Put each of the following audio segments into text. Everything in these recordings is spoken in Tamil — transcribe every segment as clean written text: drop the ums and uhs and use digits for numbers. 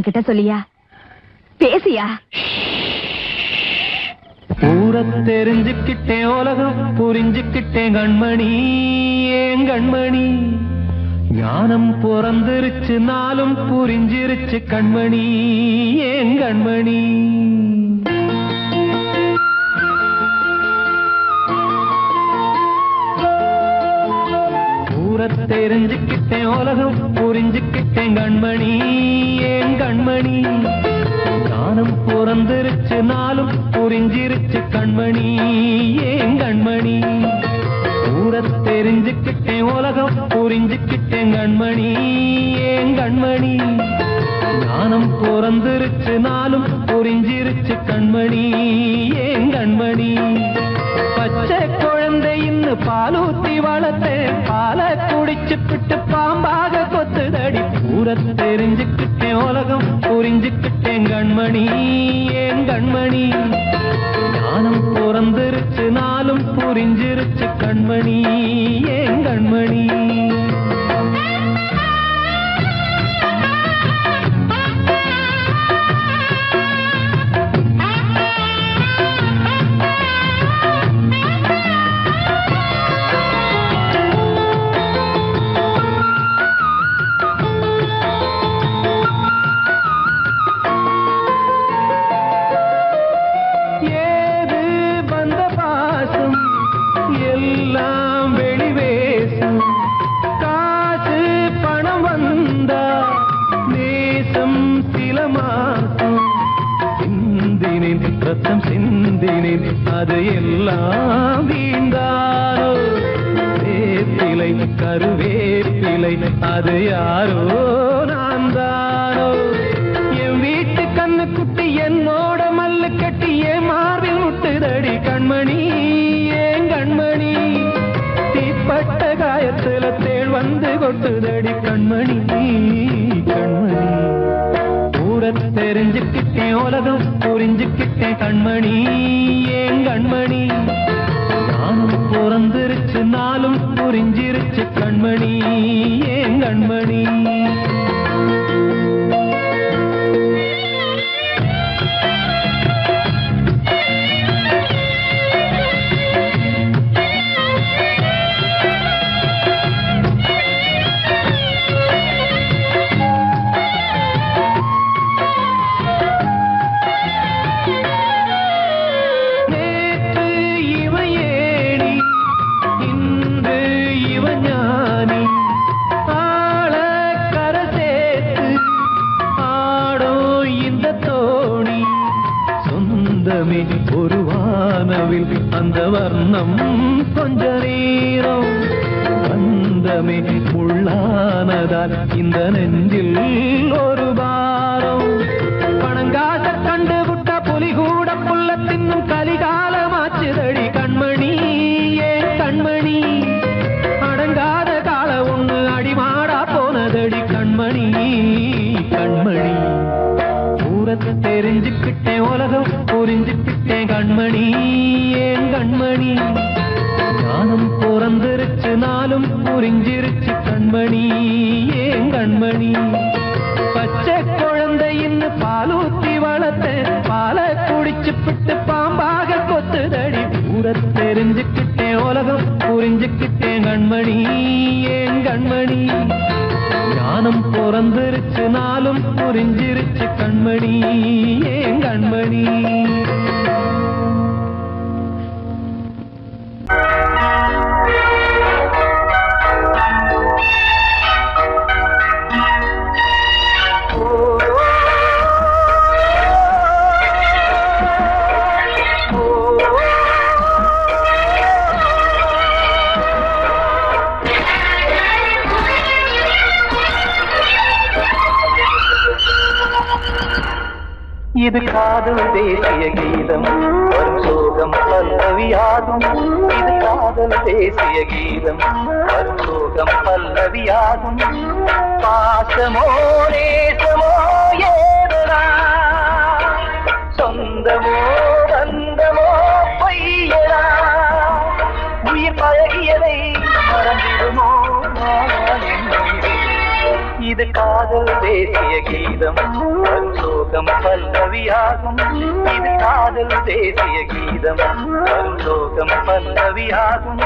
கிட்ட சொல்லியா பேசியா? ஊர தெரிஞ்சுக்கிட்டேன், உலகம் புரிஞ்சுக்கிட்டேன் கண்மணி, ஏன் கண்மணி. ஞானம் பிறந்திருச்சு, நாளும் புரிஞ்சிருச்சு கண்மணி, ஏன் கண்மணி. ஊர தெரிஞ்சுக்கிட்டேன், உலகம் புரிஞ்சுக்கிட்டேன் கண்மணி, ஏன் கண்மணி. ஞானம் பிறந்திருச்சு, நாளும் புரிஞ்சிருச்சு கண்மணி, ஏன் கண்மணி. ஊர தெரிஞ்சுக்கிட்டேன், உலகம் புரிஞ்சுக்கிட்டேன் கண்மணி, ஏன் கண்மணி. ஞானம் பிறந்திருச்சு, நாளும் புரிஞ்சிருச்சு கண்மணி, ஏன் கண்மணி. பச்சை குழந்தை இன்னும் பாலூத்தி வளர்த்தேன், பாலை குடிச்சு பிட்டு பாம்பாக கொத்துதடி. ஊர தெரிஞ்சுக்கிட்டேன், உலகம் புரிஞ்சுக்கிட்டேன் கண்மணி, ஏன் கண்மணி. ஞானம் பிறந்திருச்சு, நாளும் புரிஞ்சிருச்சு கண்மணி, ஏன் கண்மணி. அது எல்லாம் வீண்டாரோ, வேப்பிலை கருவேப்பிலை அது யாரோ நான் தானோ. என் வீட்டு கண்ணு குட்டி என்னோட மல்லு கட்டி என் மார்பில் முட்டுதடி கண்மணி, ஏன் கண்மணி. தீப்பட்ட காயத்துல தேள் வந்து கொட்டுதடி கண்மணி, கண்மணி. ஊர தெரிஞ்சுக்கிட்டேன், உலகம் புரிஞ்சுக்கிட்டேன் கண்மணி, ஏன் கண்மணி. ஞானம் பிறந்திருச்சு, நாளும் புரிஞ்சிருச்சு கண்மணி, ஏன் கண்மணி. ஒரு வானவில் அந்த வர்ணம் கொஞ்ச நேரம் வந்தமே உள்ளானதால் இந்த நெஞ்சில் ஒரு பாரம். பணங்காச கண்டு விட்ட புலி கூட புல்ல தின்னும் கலிகாலமாச்சுதடி கண்மணி, ஏன் கண்மணி. அடங்காத கால ஒண்ணு அடிமாடா போனதடி கண்மணி, கண்மணி. ஊரத்தை தெரிஞ்சுக்கிட்டேன், உலகம் புரிஞ்சுக்கிட்டேன் கண்மணி, ஏன் கண்மணி. ஞானம் பிறந்திருச்சு, நாளும் புரிஞ்சிருச்சு கண்மணி, ஏன் கண்மணி. பச்சை குழந்தை இன்னும் பாலூத்தி வளர்த்தேன், பாலை குடிச்சு பிட்டு பாம்பாக கொத்துதடி. ஊர தெரிஞ்சுக்கிட்டேன், உலகம் புரிஞ்சுக்கிட்டேன் கண்மணி, ஏன் கண்மணி. ஞானம் பிறந்திருச்சு, நாளும் புரிஞ்சிருச்சு கண்மணி, ஏன் கண்மணி. இது காதல் தேசிய கீதம், வரும் சோகம் பல்லவியாகும். இது காதல் தேசிய கீதம், வரும் சோகம் பல்லவியாகும். பாசமோ நேசமோ ஏதனா, சொந்தமோ பந்தமோ பொய்யனா. உயிர் பழகியதை மறந்திடுமோ இது காதல் தேசிய கீதம். சோகம் பல்லவியாகும். இது காதல் தேசிய கீதம். வரும் சோகம் பல்லவியாகும்.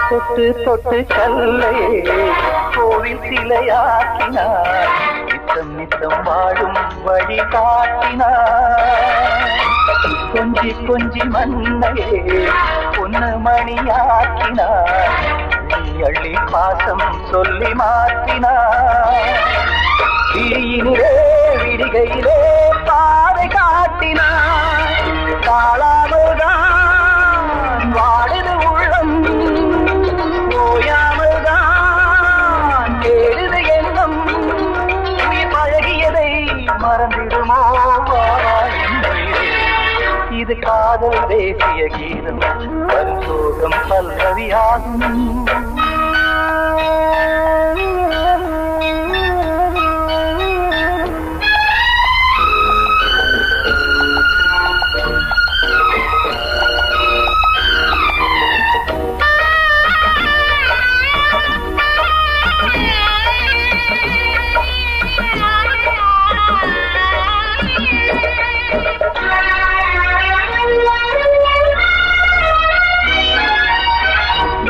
தொட்டு தொட்டு கல்லை கோவில் சிலையாக்கினார். நித்தம் நித்தம் வாழும் வழி காட்டினார். கொஞ்சி கொஞ்சி மண்ணையே பொன்னு மணியாக்கினார். அள்ளி பாசம் சொல்லி மாற்றினார். விழியினிலே விடிகையிலே பாதை காட்டினார். தாழாமல்தான் வாடுது உள்ளம், ஓயாமல்தான் தேடுது எண்ணம். உயிர் பழகியதை மறந்திடுமோ இது காதல் தேசிய கீதம். வரும் சோகம் பல்லவியாகும்.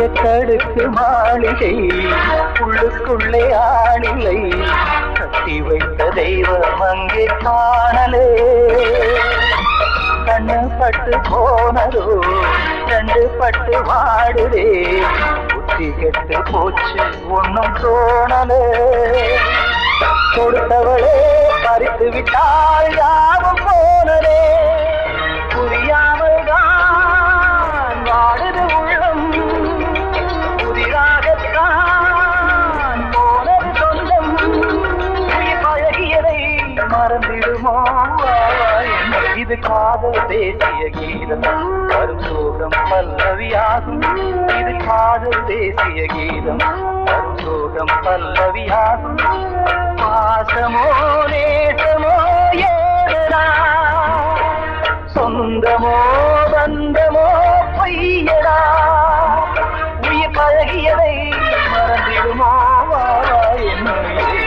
எக்கடுக்கு மாளிகை உள்ளுக்குள்ளே ஆளில்லை. கட்டி வைத்த தெய்வம் அங்கே காணலே. கண்ணு பட்டு போனதோ ரெண்டு பட்டு வாடுதே. புத்தி கெட்டு போச்சு ஒன்னும் தோணலே. கொடுத்தவளே பறித்து விட்டால் யாவும் போனதே. புரியாமல் தான் வாடுது உள்ளம். புதிராகத்தான் போனது சொந்தம். உயிர் பழகியதை மறந்திடுமோ இது காதல் தேசிய கீதம். வரும் சோகம் பல்லவியாகும். இது காதல் தேசிய கீதம். வரும் சோகம் பல்லவியாகும். பாசமோ நேசமோ ஏதா, சொந்தமோ பந்தமோ பொய்யடா. உயிர் பழகியதை மறந்திடுமோ என்னுயிரே.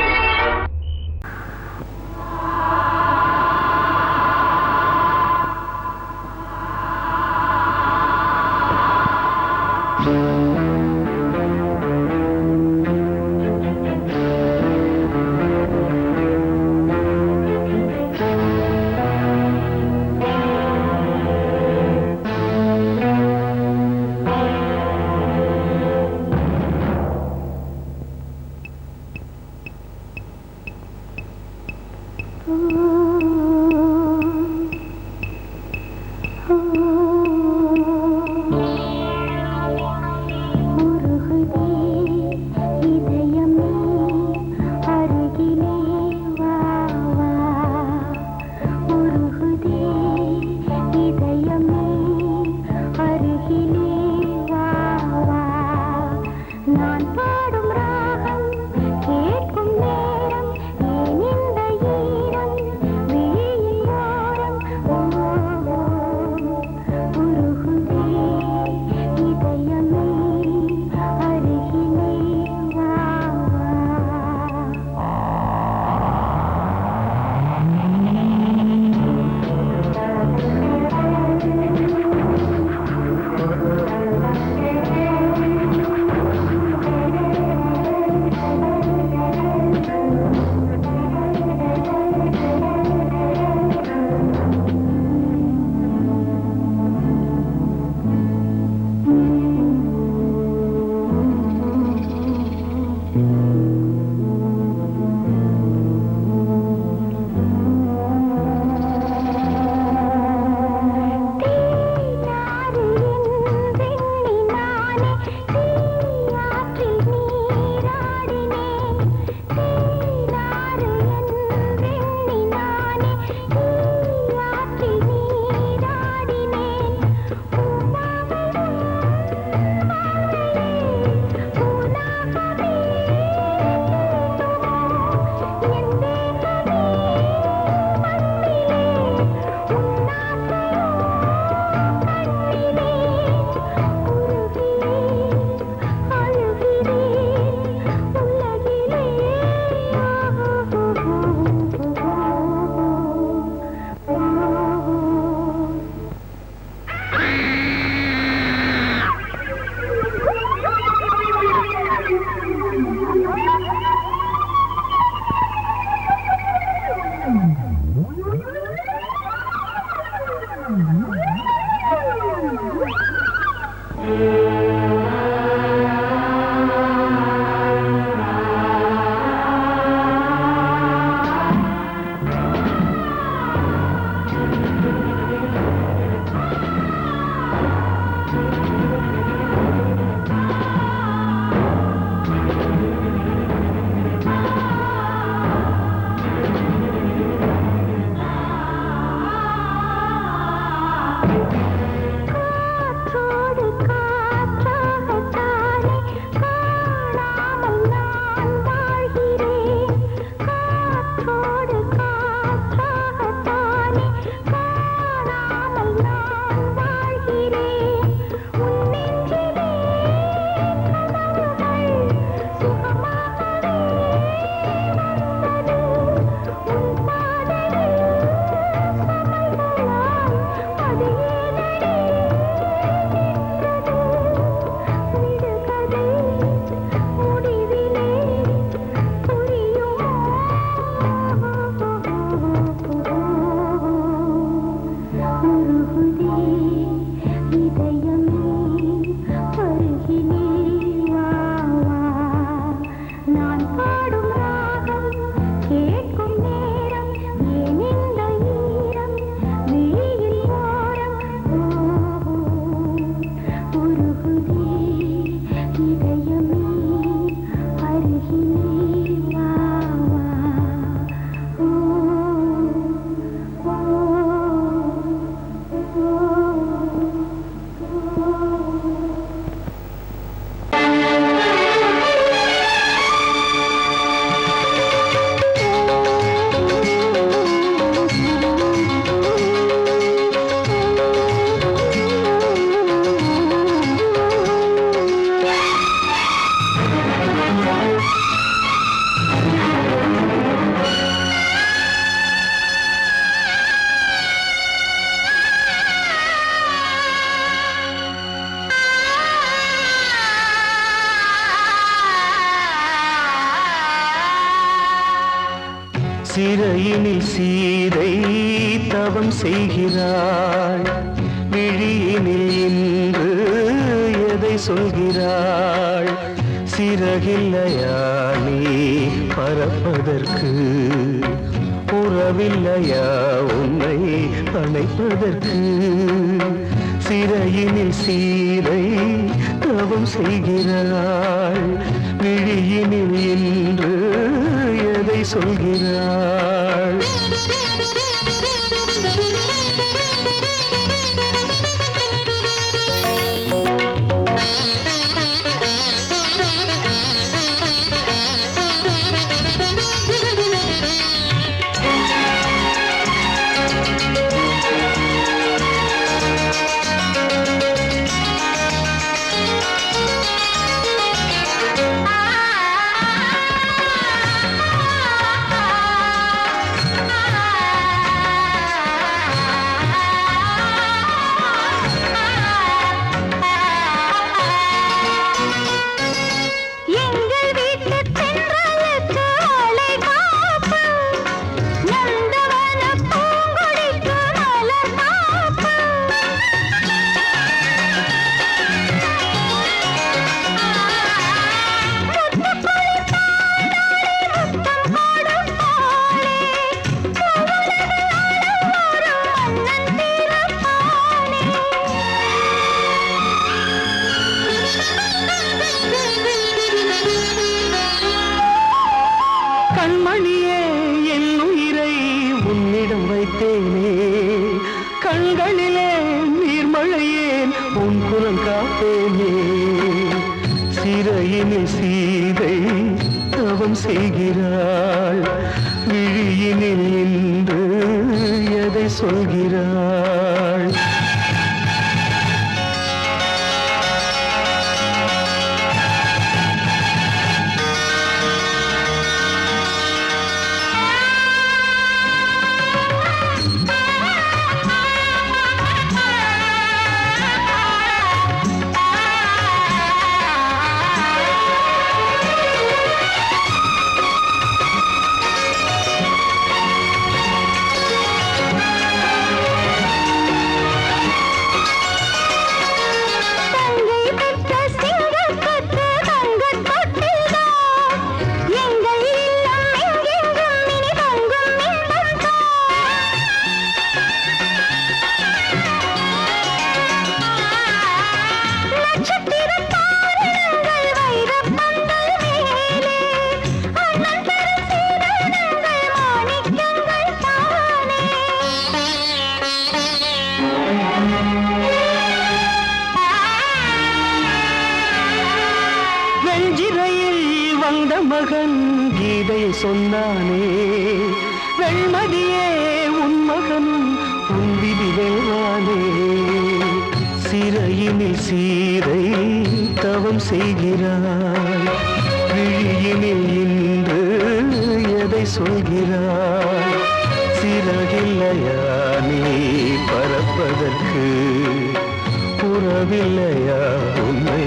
சிறையினில் சீதை தவம் செய்கிறாள், விழியினில் இன்று எதை சொல்கிறாள்? சிறகில்லையா நீ பறப்பதற்கு, உறவில்லையா உன்னை அணைப்பதற்கு? சிறையினில் சீதை தவம் செய்கிறாள், விழியினில் இன்று எதை சொல்கிறாள்? கண்மணியே, என் உயிரை உன்னிடம் வைத்தேனே, கண்களிலே நீர்மழையேன் உன் குரல் காப்பேனே. சிறையினில் சீதை தவம் செய்கிறாள், விழியினில் இன்று எதை சொல்கிறாள்? மகன் கீதையை சொன்னானே, வெண்மதியே உன் மகனும் உன் விதி வெல்வானே. சிறையினில் சீதை தவம் செய்கிறாய், விழியினில் இன்று எதை சொல்கிறாய்? சிறகில்லையா நீ பறப்பதற்கு, உறவில்லையா உன்னை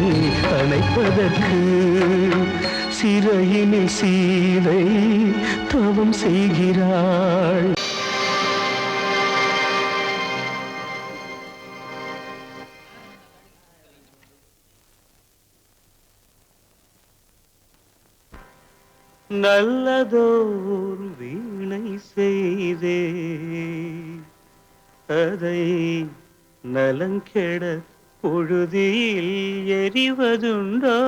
அணைப்பதற்கு? சிறையினில் சீதை தவம் செய்கிறாள். நல்லதோர் வீணை செய்தே, அதை நலங்கெட பொழுதில் எறிவதுண்டோ?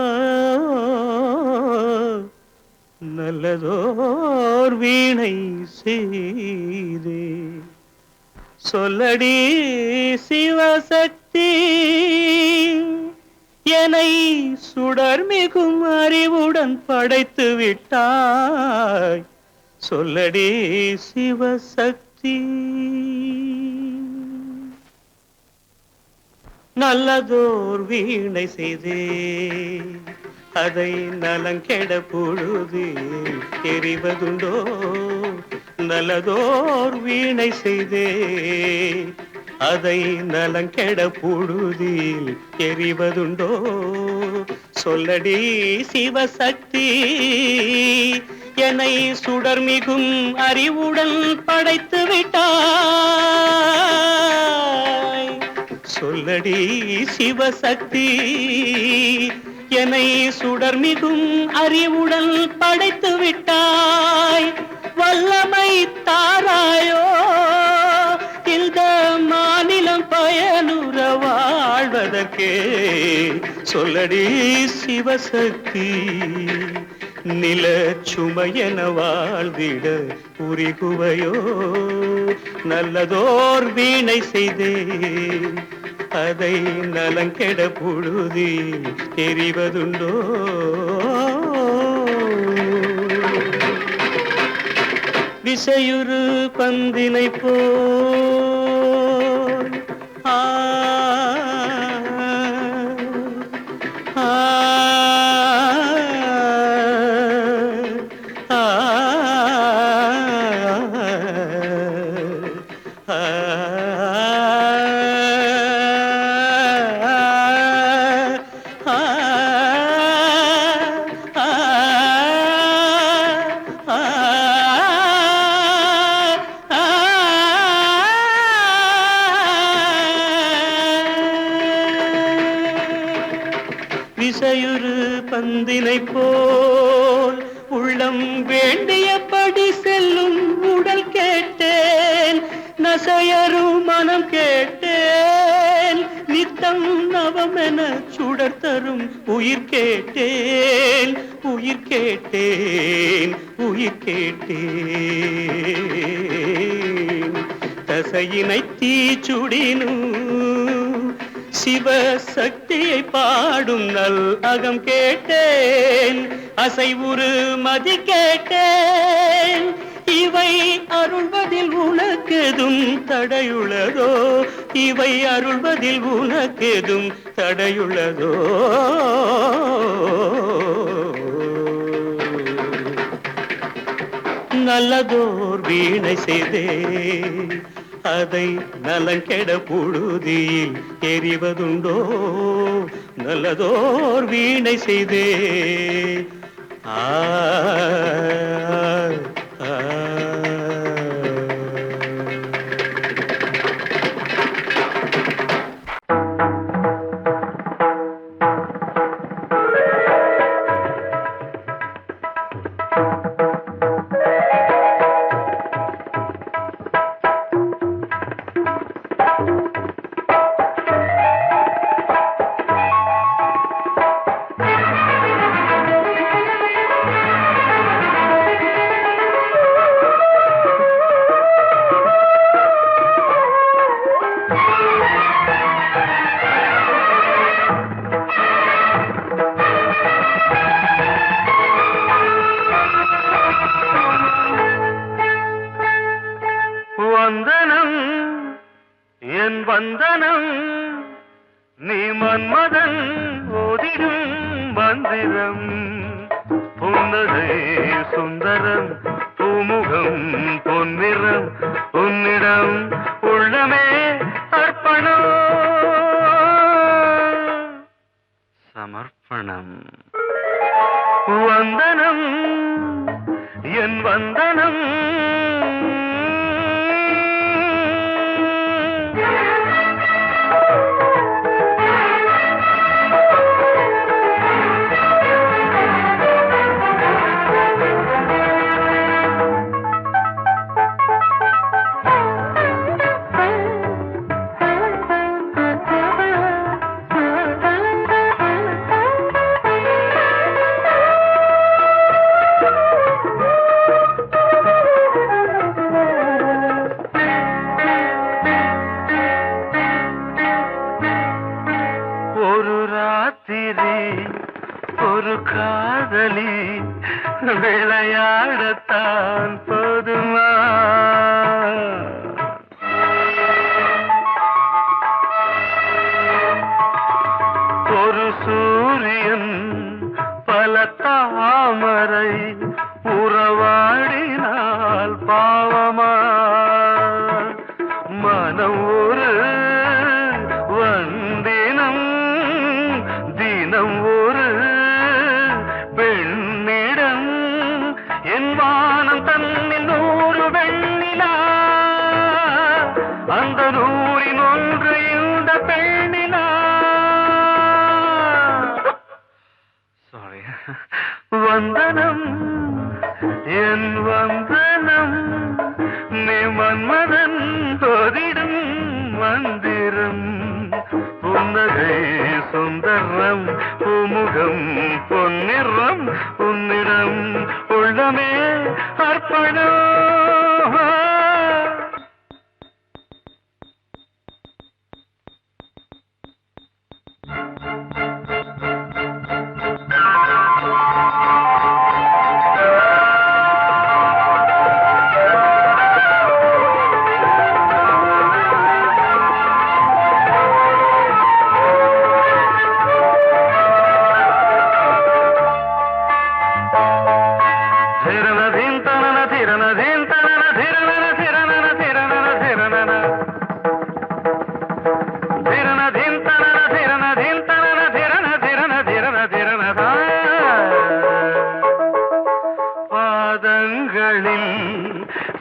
நல்லதோர் வீணை செய்தே, சொல்லடி சிவசக்தி, என்னை சுடர்மிகும் அறிவுடன் படைத்து விட்டாய். சொல்லடி சிவசக்தி. நல்லதோர் வீணை செய்தே, அதை நலங்கெட பொழுது எறிவதுண்டோ? நல்லதோர் வீணை செய்தே, அதை நலங்கெட பொழுதில் எறிவதுண்டோ? சொல்லடி சிவசக்தி, என்னை சுடர்மிகும் அறிவுடன் படைத்து விட்டாய். சொல்லடி சிவசக்தி, என்னை சுடர்மிகும் அறிவுடன் படைத்து விட்டாய். வல்லமை தாராயோ இந்த மாநிலம் பயனுற வாழ்வதற்கே? சொல்லடி சிவசக்தி, நில சுமையென வாழ்ந்திட உரிகுவையோ? நல்லதோர் வீணை செய்தே, அதை நலங்கெட பொழுதி எறிவதுண்டோ? விசையுறு பந்தினை போல் ஆ ஆ விசையுறு பந்தினை போல் உள்ளம் வேண்டியபடி செல்லும் உடல் கேட்டேன், நசையரும் மனம் கேட்டேன், நித்தம் நவமென சுடர் தரும் உயிர் கேட்டேன், உயிர் கேட்டேன், உயிர் கேட்டேன். தசையினை தீச்சுடினும் சிவசக்தியை பாடும் நல் அகம் கேட்டேன், அசைவுறு மதி கேட்டேன். இவை அருள்வதில் உனக்கெதும் தடையுள்ளதோ? இவை அருள்வதில் உனக்கெதும் தடையுள்ளதோ? நல்லதோர் வீணை செய்தே, அதை நலங்கெட பொழுதில் எறிவதுண்டோ? நல்லதோர் வீணை செய்தே. ஆ என் வந்தனம் நீ மன்மதன் ஓதிடும் மந்திரம் புன்னகை சுந்தரம் பூமுகம் பொன்னிறம் உன்னிடம் உள்ளமே அர்ப்பணம் சமர்ப்பணம் வந்தனம் என் வந்தனம் ஒரு காதலி விளையாடத்தான் போதுமா ஒரு சூரியன் பல தாமரை உறவாடினால் பாவமா மனம் ஒரு வந்தினம் தினம் ஒரு பெண்ணிடம் என் வானம் தன்னில் 100 வெண்ணிலா அந்த 100இன் ஒன்று இந்த பெண்ணிலா சாரி வந்தனம் என் வந்தனம் நீ மன்மதன் ஓதிடும் மந்திரம் புன்னகை சுந்தரம் பூமுகம் பொன்னிறம் உன்னிடம் உள்ளமே அர்ப்பணம்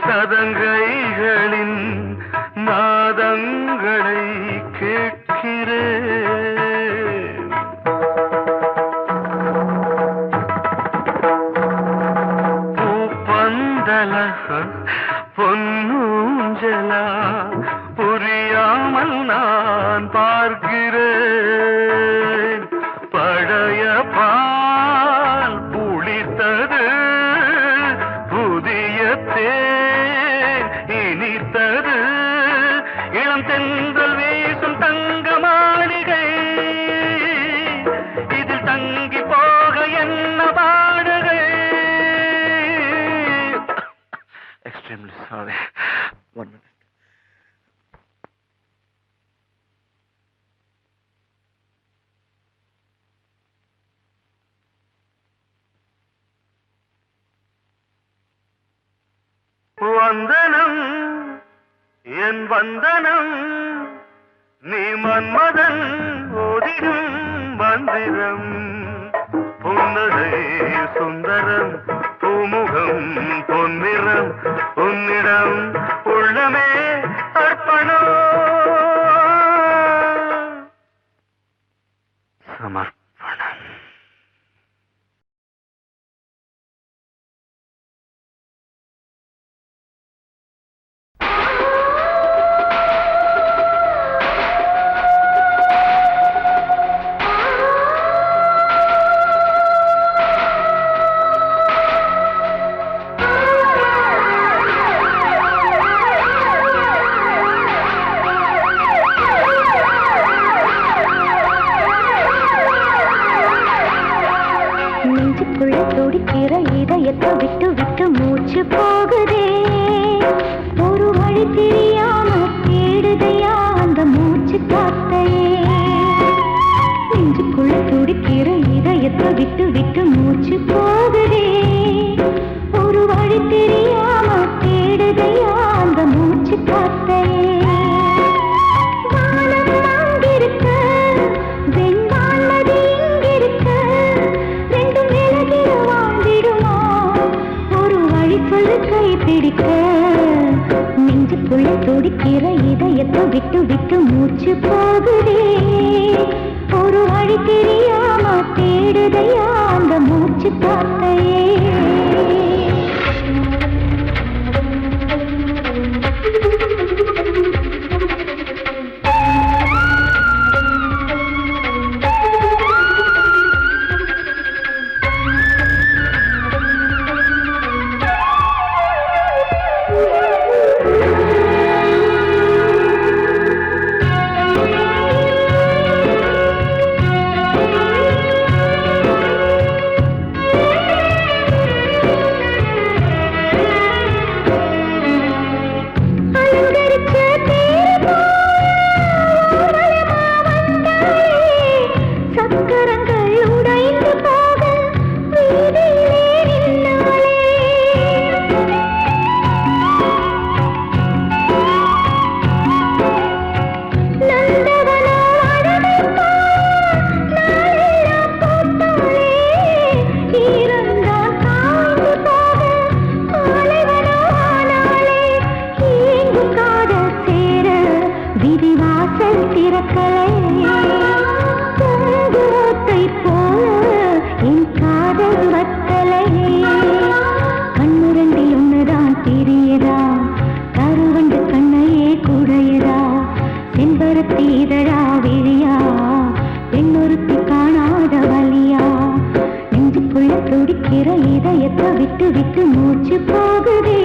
சதங்கைகளின் நாதங்களை கேட்கிறேன் பூப்பந்தல பொன்னூஞ்சலா புரியாமல் நான் பார்க்கிறேன் பழைய பால் புளித்தது புதிய தேன் இனித்தது இளம் தென்றல் வீசும் தங்க மாளிகை இதில் தங்கி போக என்ன பாடுகை எக்ஸ்ட்ரீம்லி சாரி 1 minute வந்தனம் என் வந்தனம் நீ மன்மதன் ஓதிடும் மந்திரம் புன்னகை சுந்தரம் பூமுகம் பொன்னிறம் உன்னிடம் உள்ளமே அர்ப்பணம் சமர்ப்பணம் துடிக்கிற இதயத்தை விட்டு விட்டு மூச்சு போகுதே ஒரு வழி தெரியாம தேடுதையா அந்த இதயத்தை விட்டு விட்டு மூச்சு போகுதே ஒரு வழி தெரியாம தேடுதையா அந்த மூச்சு காத்தையே வானம் அங்கிருக்க வெண்வானது இங்கிருக்க ரெண்டும் விலகிட வாழ்ந்திடுமா ஒரு வழி சொல்லு கை பிடிக்க நெஞ்சுக்குள்ள துடிக்கிற இதயத்தை விட்டு விட்டு மூச்சு போகுதே ஒரு வழி தெரியாம தேடுதையா அந்த மூச்சு காத்தையே இதயத்தை விட்டு விட்டு மூச்சு போகுதே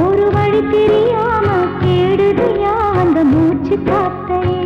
ஒரு வழி தெரியாம தேடுதையா அந்த மூச்சு காத்தையே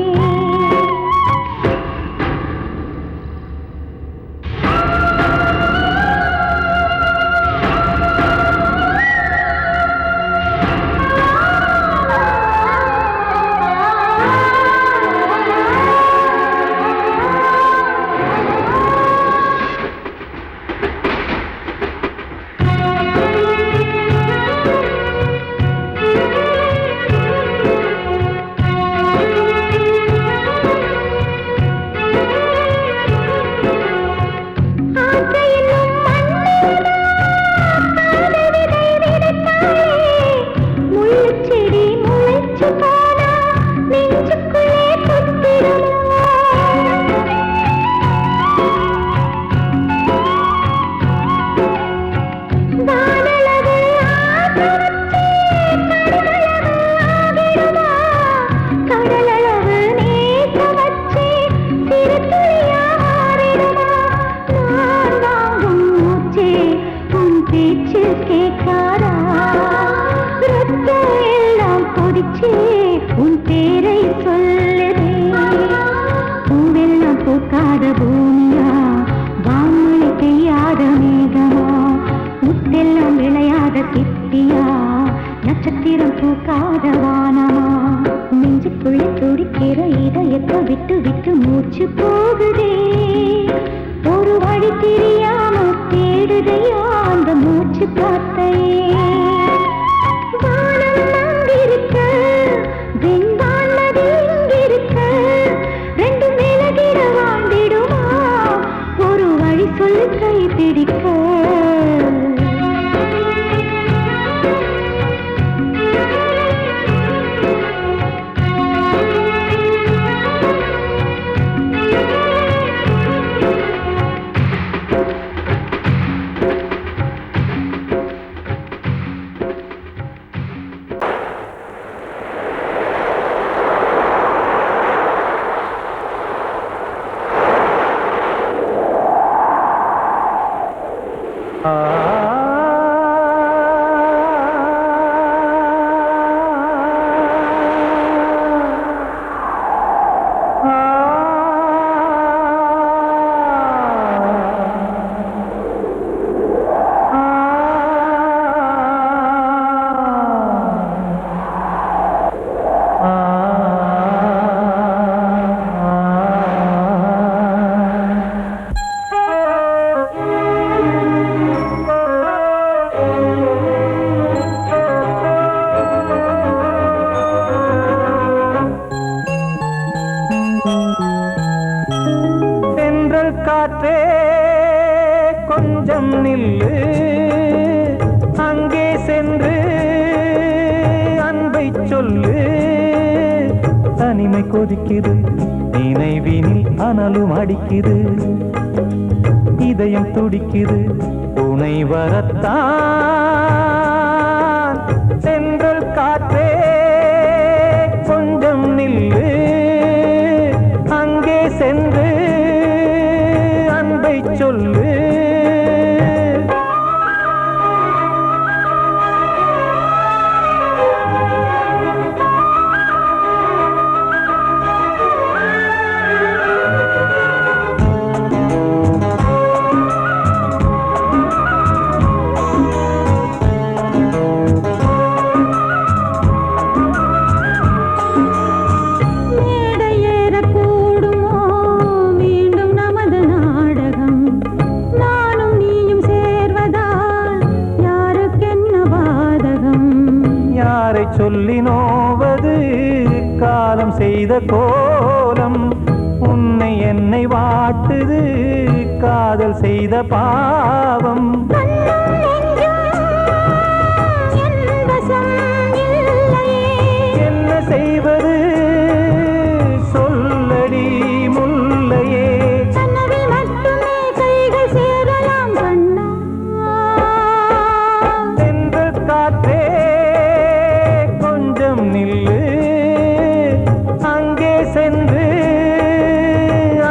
உன் பேரை சொல்லுதே பூவெல்லாம் பூக்காத பூமியா வான்மழை பெய்யாத மேகமா முத்தெல்லாம் விளையாத சிப்பியா நட்சத்திரம் பூக்காத வானமா நெஞ்சுக்குள்ள துடிக்கிற இதயத்தை விட்டு விட்டு மூச்சு போகுதே ஒரு வழி தெரியாம தேடுதையா அந்த மூச்சு காத்தையே சொல்லு கை பிடிக்க கொஞ்சம் நில்லு அங்கே சென்று அன்பை சொல்லு தனிமை கொதிக்குது நினைவினில் அனலும் அடிக்குது இதயம் துடிக்குது துணை வரத்தான் சென்றல் காற்றே கொஞ்சம் நில்லு அங்கே சென்று அன்பை சொல்லு சொல்லி நோவது காலம் செய்த கோலம் உன்னை என்னை வாட்டுது காதல் செய்த பாவம் என்ன செய்வது சொல்லடி முல்லையே சென்ற காற்றே நில்லு அங்கே சென்று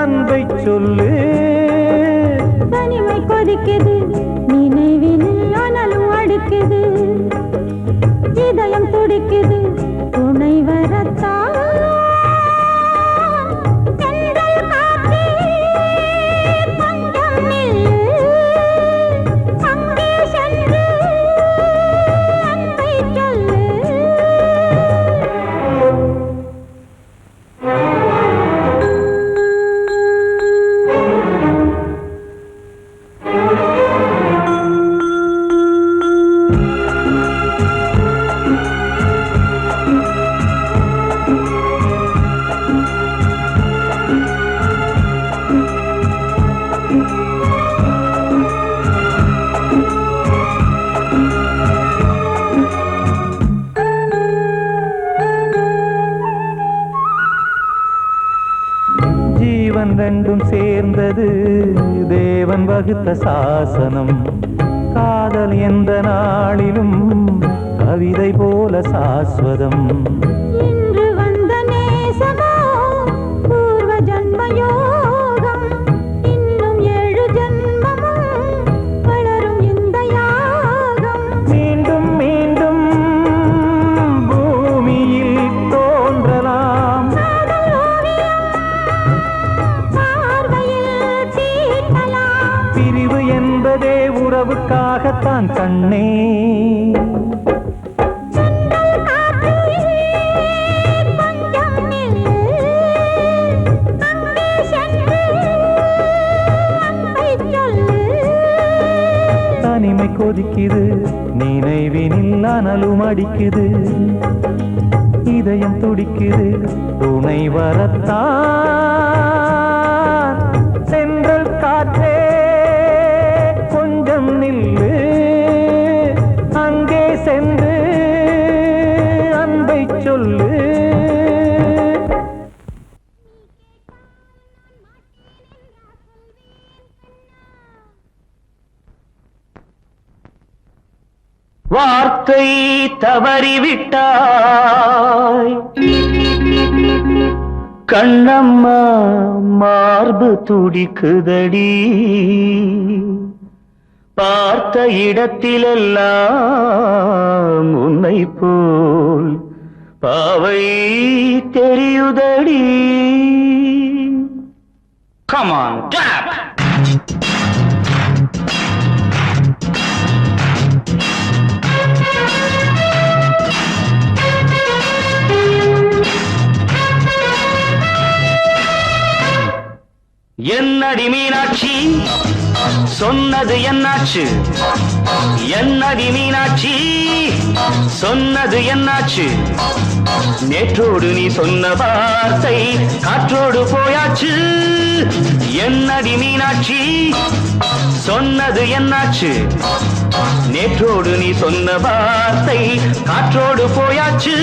அன்பை சொல்லு தனிமை கொதிக்குது நினைவினில் அனலும் அடிக்குது இதயம் துடிக்குது துணை வரத்தான் சென்றல் காற்றே கொஞ்சம் நில்லு அங்கே சென்று அன்பை சொல்லு ஜீவன் ரெண்டும் சேர்ந்தது தேவன் வகுத்த சாசனம் காதல் எந்த நாளிலும் கவிதை போல சாஸ்வதம் இன்று வந்த நேசமோ பூர்வ ஜன்ம யோகம் இன்னும் 7 ஜன்மமும் வளரும் இந்த யாகம் மீண்டும் மீண்டும் பூமியில் தோன்றலாம் பிரிவு என்பதே உறவுக்காகத்தான் கண்ணே தனிமை கொதிக்குது நினைவினில் அனலும் அடிக்குது இதயம் துடிக்குது துணை வரத்தான் சென்றல் காற்றே கொஞ்சம் நில்லு அங்கே சென்று அன்பை சொல்லு வார்த்தை தவறிவிட்டாய் கண்ணம்மா மார்பு துடிக்குதடி பார்த்த இடத்திலெல்லாம் உன்னை போல் பாவை தெரியுதடி. Come on, clap! என்னடி மீனாட்சி சொன்னது என்னாச்சு என்னடி மீனாட்சி சொன்னது என்னாச்சு நேற்றோடு நீ சொன்ன வார்த்தை காற்றோடு போயாச்சு என்னடி மீனாட்சி சொன்னது என்னாச்சு நேற்றோடு நீ சொன்ன வார்த்தை காற்றோடு போயாச்சு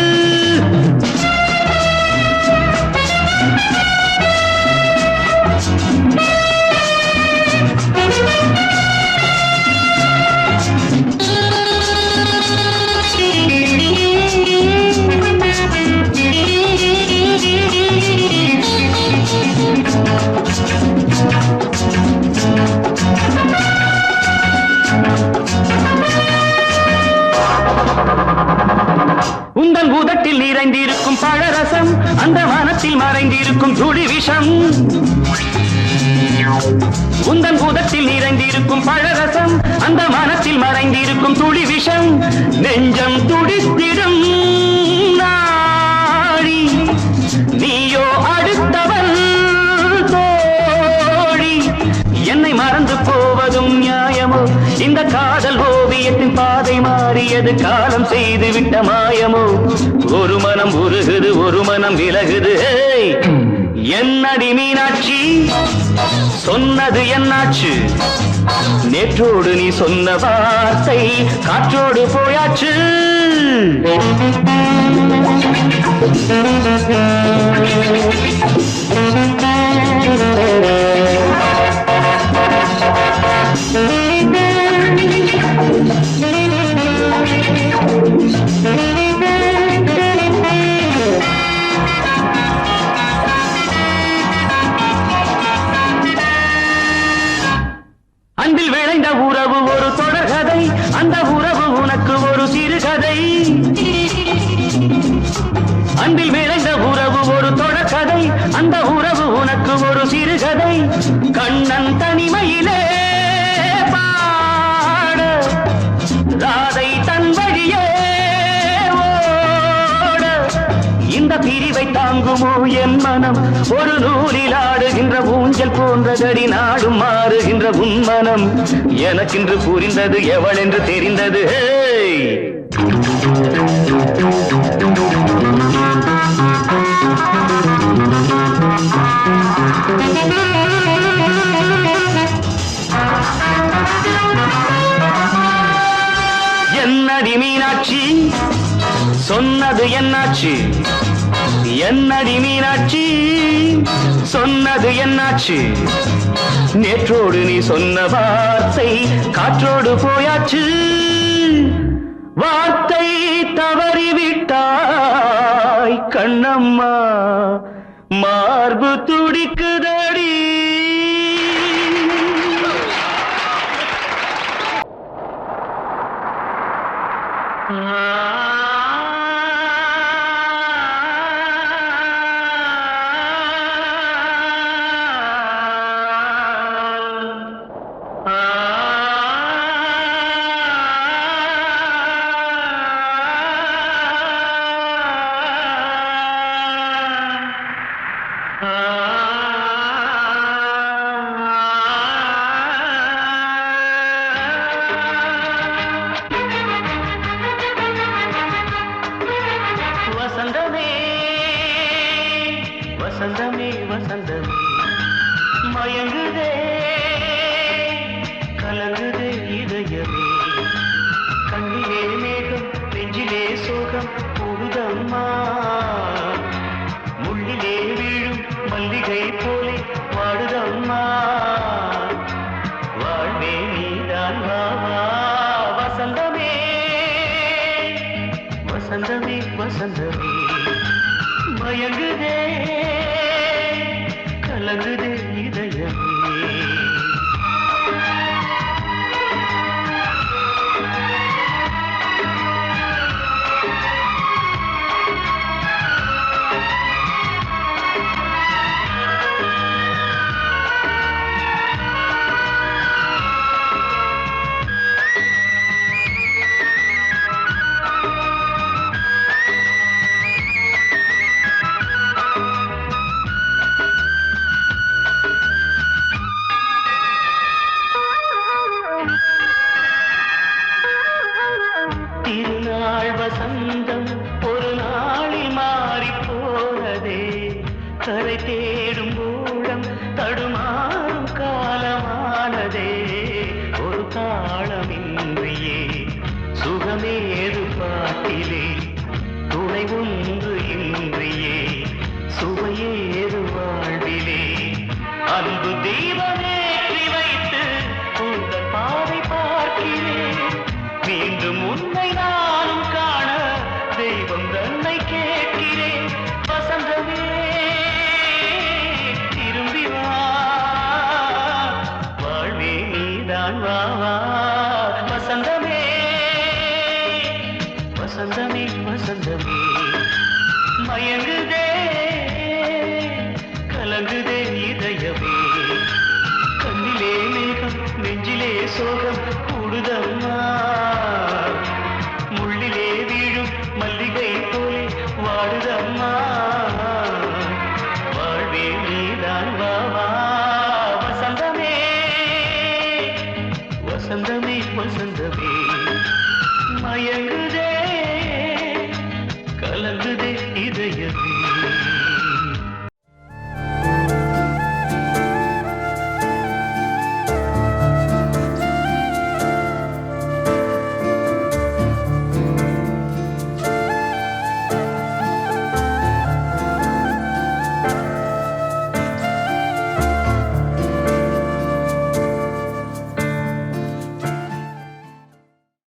உந்தன் பூதத்தில் நிறைந்திருக்கும் பழரசம் அந்த வானத்தில் மறைந்திருக்கும் துளி விஷம் உந்தன் பூதத்தில் நிறைந்திருக்கும் பழரசம் அந்த வானத்தில் மறைந்திருக்கும் துளி விஷம் நெஞ்சம் துடித்திடும் நாடி நீயோ அடுத்தவன் தோழி என்னை மறந்து போவதும் நியாயமோ இந்த காதல் ஓவியத்தின் பாதை மாறியது காலம் செய்து விட்ட மாயமோ ஒரு மனம் உருகுது ஒரு மனம் விலகுது என்னடி மீனாட்சி சொன்னது என்னாச்சு நேற்றோடு நீ சொன்ன வார்த்தை காற்றோடு போயாச்சு அன்பில் விளைந்த உறவு ஒரு தொடர்கதை அந்த உறவு உனக்கு ஒரு சிறுகதை அன்பில் விளைந்த உறவு ஒரு தொடர்கதை அந்த உறவு உனக்கு ஒரு சிறுகதை கண்ணன் தனிமையிலே பாட ராதை தன் வழியே ஓட இந்த பிரிவை தாங்குமோ என் மனம் ஒரு நூலில் ஆடுகின்ற ஊஞ்சல் போன்றதடி நாடும் மாறுகின்ற உன்மனம் எனக்கென்று புரிந்தது எவள் என்று தெரிந்தது என்னடி மீனாட்சி சொன்னது என்னாச்சு என்னடி மீனாட்சி சொன்னது என்னாச்சு நேற்றோடு நீ சொன்ன வார்த்தை காற்றோடு போயாச்சு வார்த்தை தவறிவிட்டாய் கண்ணம்மா மார்பு துடிக்குதடி வசந்தமே வசந்தமே வசந்தமே மயங்குதே கலங்குதே இதயமே கண்ணிலே மேகம் நெஞ்சிலே சோகம் புகுதம்மா முள்ளிலே வீழும் மல்லிகை போலே வாடுதம்மா வாழ்வே நீதான் வாவா வசந்தமே வசந்தமே வசந்தமே மயங்குதே கலங்குதே இதயமே கரை தேடும் ஊழம் தடுமாறும் காலமானதே ஒரு தாளமின்றியே சுகமேது பாட்டிலே துணை ஒன்று இன்றியே சுவையேது வாழ்விலே அன்பு தீபமேற்றி வைத்து உங்கள் பாதை பார்க்கிறேன் மீண்டும் உன்னை நானும் காண தெய்வம் தன்னை கேட்கிறேன் வசந்தமே திரும்பி வா வாழ்வே நீதான் வா வா வசந்தமே வசந்தமே வசந்தமே மயங்குதே கலங்குதே இதயமே கண்ணிலே மேகம் நெஞ்சிலே சோகம் கூடுதம்மா முள்ளிலே வீழும் மல்லிகை போலே வாடுதம்மா வாழ்வே நீதான் வா வா வசந்தமே வசந்தமே வசந்தமே மயங்குதே கலங்குதே இதயமே